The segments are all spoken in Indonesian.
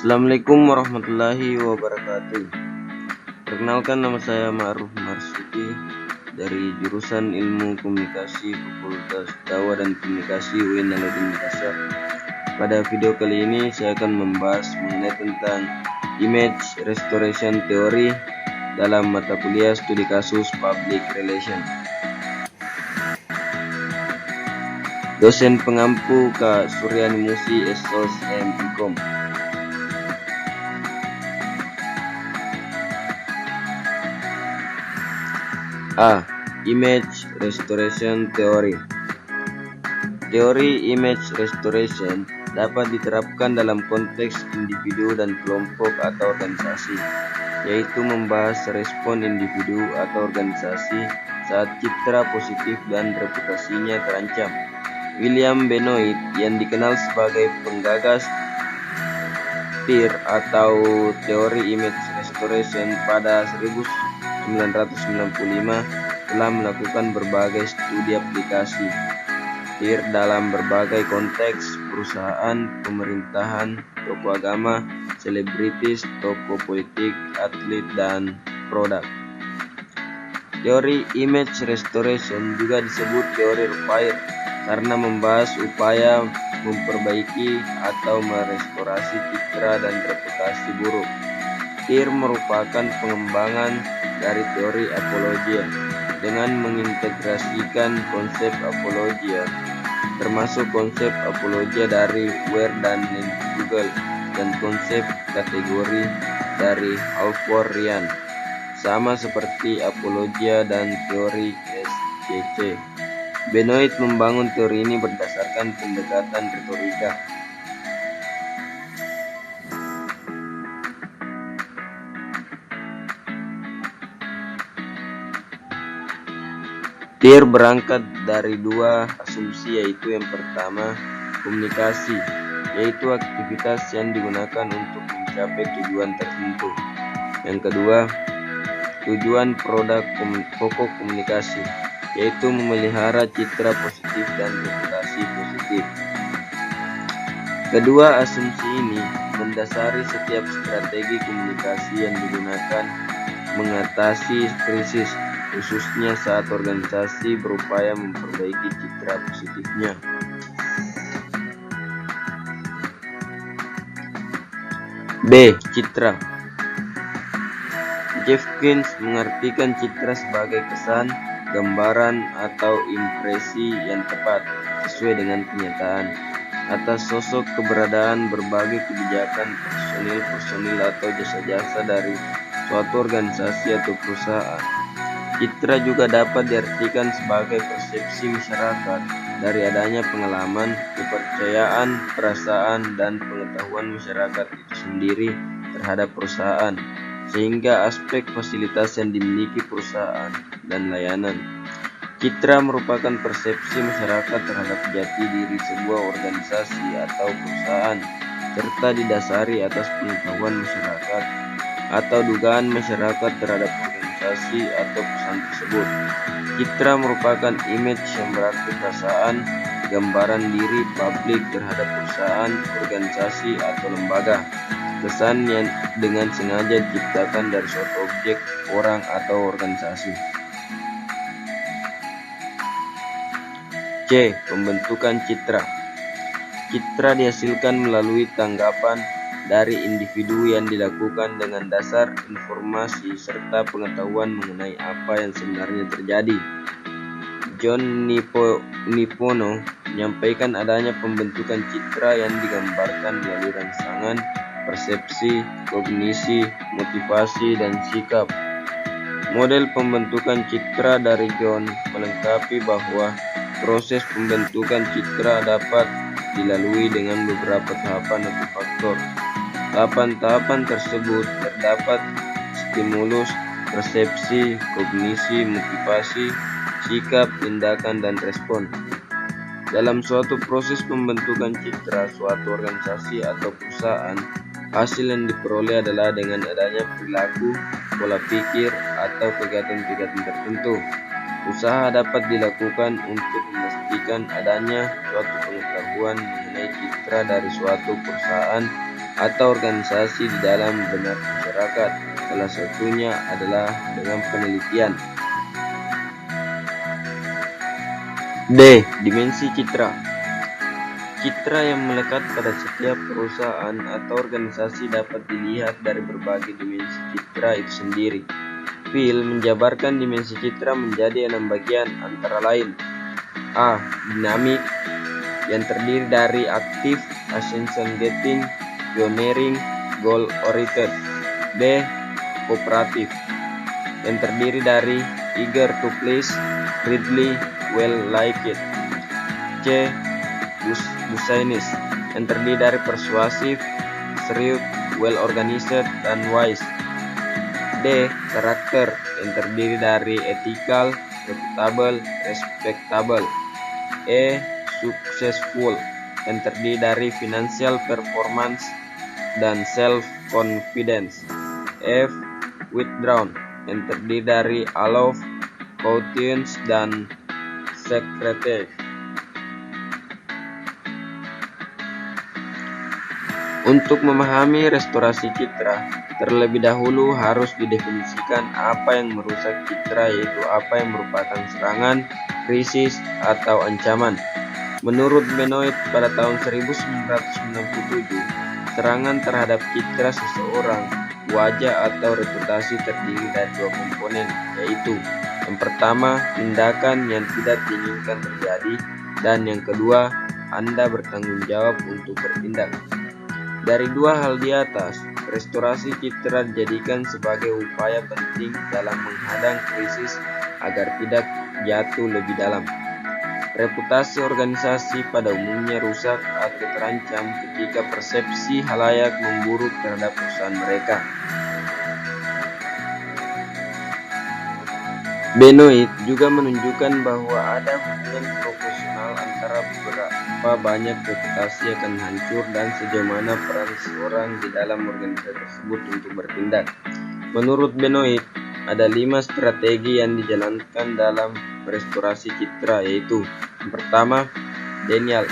Assalamualaikum warahmatullahi wabarakatuh. Perkenalkan, nama saya Ma'ruf Marsuki dari jurusan Ilmu Komunikasi Fakultas Dakwah dan Komunikasi UIN Alauddin Makassar. Pada video kali ini saya akan membahas mengenai tentang Image Restoration Theory dalam mata kuliah studi kasus Public Relations. Dosen pengampu Kak Suryani Musi, SOS M.Com. A. Image Restoration Theory. Teori image restoration dapat diterapkan dalam konteks individu dan kelompok atau organisasi, yaitu membahas respon individu atau organisasi saat citra positif dan reputasinya terancam. William Benoit, yang dikenal sebagai penggagas TIR atau teori image restoration pada 1995, telah melakukan berbagai studi aplikasi TIR dalam berbagai konteks: perusahaan, pemerintahan, tokoh agama, selebritis, tokoh politik, atlet, dan produk. Teori image restoration juga disebut teori repair karena membahas upaya memperbaiki atau merestorasi citra dan reputasi buruk. TIR merupakan pengembangan dari teori apologia dengan mengintegrasikan konsep apologia, termasuk konsep apologia dari Ware dan Google dan konsep kategori dari Halford Ryan, sama seperti apologia dan teori SCC. Benoit membangun teori ini berdasarkan pendekatan retorika. TIR berangkat dari dua asumsi, yaitu yang pertama, komunikasi, yaitu aktivitas yang digunakan untuk mencapai tujuan tertentu. Yang kedua, tujuan produk pokok komunikasi, yaitu memelihara citra positif dan reputasi positif. Kedua asumsi ini mendasari setiap strategi komunikasi yang digunakan mengatasi krisis, khususnya saat organisasi berupaya memperbaiki citra positifnya. B. Citra. Jeffkins mengartikan citra sebagai kesan, gambaran, atau impresi yang tepat sesuai dengan kenyataan atas sosok, keberadaan, berbagai kebijakan, personil atau jasa-jasa dari suatu organisasi atau perusahaan. Citra juga dapat diartikan sebagai persepsi masyarakat dari adanya pengalaman, kepercayaan, perasaan, dan pengetahuan masyarakat itu sendiri terhadap perusahaan, sehingga aspek fasilitas yang dimiliki perusahaan dan layanan. Citra merupakan persepsi masyarakat terhadap jati diri sebuah organisasi atau perusahaan, serta didasari atas pengetahuan masyarakat atau dugaan masyarakat terhadap organisasi atau perusahaan tersebut. Citra merupakan image yang berarti perasaan, gambaran diri publik terhadap perusahaan, organisasi, atau lembaga. Kesan yang dengan sengaja diciptakan dari suatu objek, orang, atau organisasi. C. Pembentukan citra. Citra dihasilkan melalui tanggapan dari individu yang dilakukan dengan dasar informasi serta pengetahuan mengenai apa yang sebenarnya terjadi. John Nipono menyampaikan adanya pembentukan citra yang digambarkan melalui rangsangan, persepsi, kognisi, motivasi, dan sikap. Model pembentukan citra dari John melengkapi bahwa proses pembentukan citra dapat dilalui dengan beberapa tahapan atau faktor. Tahapan-tahapan tersebut terdapat stimulus, persepsi, kognisi, motivasi, sikap, tindakan, dan respon. Dalam suatu proses pembentukan citra suatu organisasi atau perusahaan, hasil yang diperoleh adalah dengan adanya perilaku, pola pikir, atau kegiatan-kegiatan tertentu. Usaha dapat dilakukan untuk memastikan adanya suatu pengetahuan mengenai citra dari suatu perusahaan atau organisasi di dalam benak masyarakat. Salah satunya adalah dengan penelitian. D. Dimensi citra. Citra yang melekat pada setiap perusahaan atau organisasi dapat dilihat dari berbagai dimensi citra itu sendiri. Phil menjabarkan dimensi citra menjadi 6 bagian, antara lain: A. Dinamik, yang terdiri dari aktif, attention getting, pioneering, goal oriented. B. Kooperatif, yang terdiri dari eager to please, friendly, well liked. C. Business, yang terdiri dari persuasif, shrewd, well organized, dan wise. D. Karakter, yang terdiri dari ethical, reputable, respectable. E. Successful, yang terdiri dari financial performance dan self confidence. F. Withdrawn, yang terdiri dari aloof, cautious, dan secretive. Untuk memahami restorasi citra, terlebih dahulu harus didefinisikan apa yang merusak citra, yaitu apa yang merupakan serangan, krisis, atau ancaman. Menurut Benoit pada tahun 1997, serangan terhadap citra seseorang, wajah atau reputasi terdiri dari 2 komponen, yaitu yang pertama, tindakan yang tidak diinginkan terjadi, dan yang kedua, Anda bertanggung jawab untuk bertindak. Dari 2 hal di atas, restorasi citra dijadikan sebagai upaya penting dalam menghadang krisis agar tidak jatuh lebih dalam. Reputasi organisasi pada umumnya rusak atau terancam ketika persepsi halayak memburuk terhadap perusahaan mereka. Benoit juga menunjukkan bahwa ada hubungan proporsional antara berapa banyak reputasi akan hancur dan sejauh mana peran seseorang di dalam organisasi tersebut untuk bertindak. Menurut Benoit, ada 5 strategi yang dijalankan dalam restorasi citra, yaitu yang pertama, denial.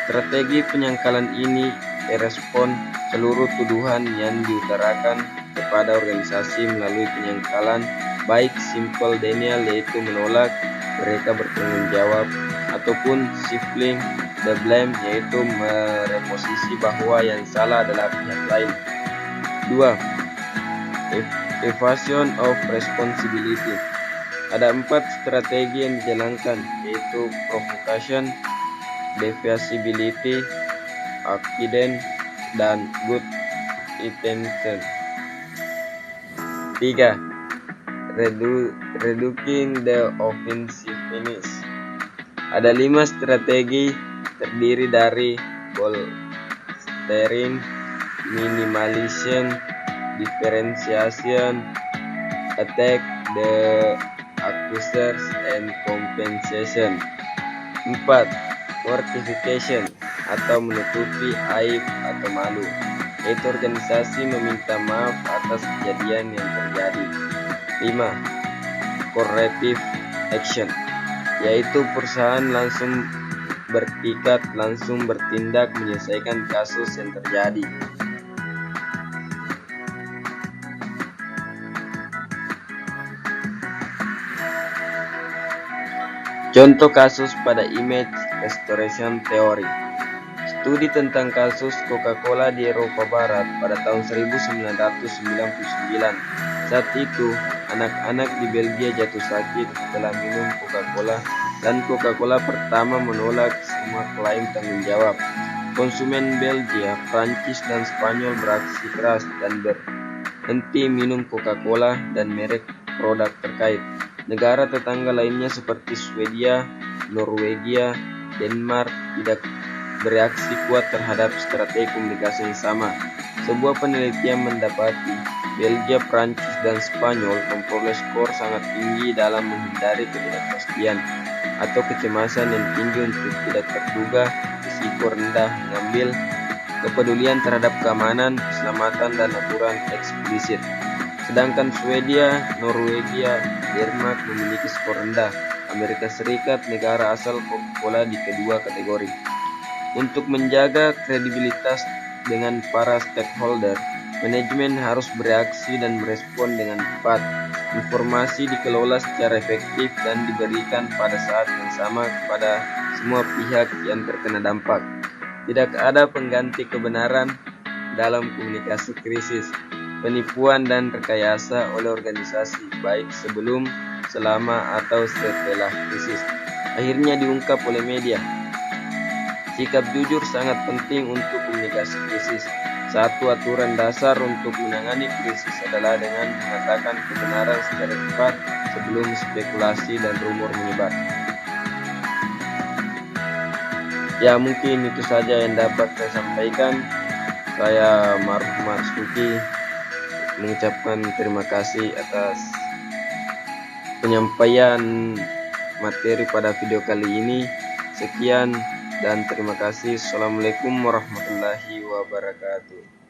Strategi penyangkalan ini merespon seluruh tuduhan yang diutarakan kepada organisasi melalui penyangkalan, baik simple denial yaitu menolak mereka bertanggung jawab, ataupun shifting the blame yaitu mereposisi bahwa yang salah adalah pihak lain. 2. Evasion of responsibility. Ada 4 strategi yang dijalankan, yaitu provocation, defeasibility, accident, dan good intention. 3. Reducing the offensiveness. Ada 5 strategi terdiri dari bolstering, minimalization, differentiation, attack the accusers, and compensation. 4. Mortification atau menutupi aib atau malu, yaitu organisasi meminta maaf atas kejadian yang terjadi. 5. Corrective action, yaitu perusahaan langsung bertikat langsung bertindak menyelesaikan kasus yang terjadi. Contoh kasus pada image restoration theory. Studi tentang kasus Coca-Cola di Eropa Barat pada tahun 1999. Saat itu, anak-anak di Belgia jatuh sakit setelah minum Coca-Cola, dan Coca-Cola pertama menolak semua klaim tanggung jawab. Konsumen Belgia, Prancis, dan Spanyol beraksi keras dan berhenti minum Coca-Cola dan merek produk terkait. Negara tetangga lainnya seperti Swedia, Norwegia, Denmark tidak bereaksi kuat terhadap strategi komunikasi yang sama. Sebuah penelitian mendapati Belgia, Prancis, dan Spanyol memperoleh skor sangat tinggi dalam menghindari ketidakpastian atau kecemasan yang tinggi untuk tidak terduga, risiko rendah, mengambil kepedulian terhadap keamanan, keselamatan, dan aturan eksplisit. Sedangkan Swedia, Norwegia, Denmark memiliki skor rendah. Amerika Serikat, negara asal Coca-Cola, di kedua kategori. Untuk menjaga kredibilitas dengan para stakeholder, manajemen harus bereaksi dan merespon dengan tepat. Informasi dikelola secara efektif dan diberikan pada saat yang sama kepada semua pihak yang terkena dampak. Tidak ada pengganti kebenaran dalam komunikasi krisis. Penipuan dan rekayasa oleh organisasi, baik sebelum, selama, atau setelah krisis, akhirnya diungkap oleh media. Sikap jujur sangat penting untuk komunikasi krisis. Satu aturan dasar untuk menangani krisis adalah dengan mengatakan kebenaran secara tepat sebelum spekulasi dan rumor menyebar. Ya, mungkin itu saja yang dapat saya sampaikan. Saya Marzuki mengucapkan terima kasih atas penyampaian materi pada video kali ini. Sekian dan terima kasih. Assalamualaikum warahmatullahi wabarakatuh.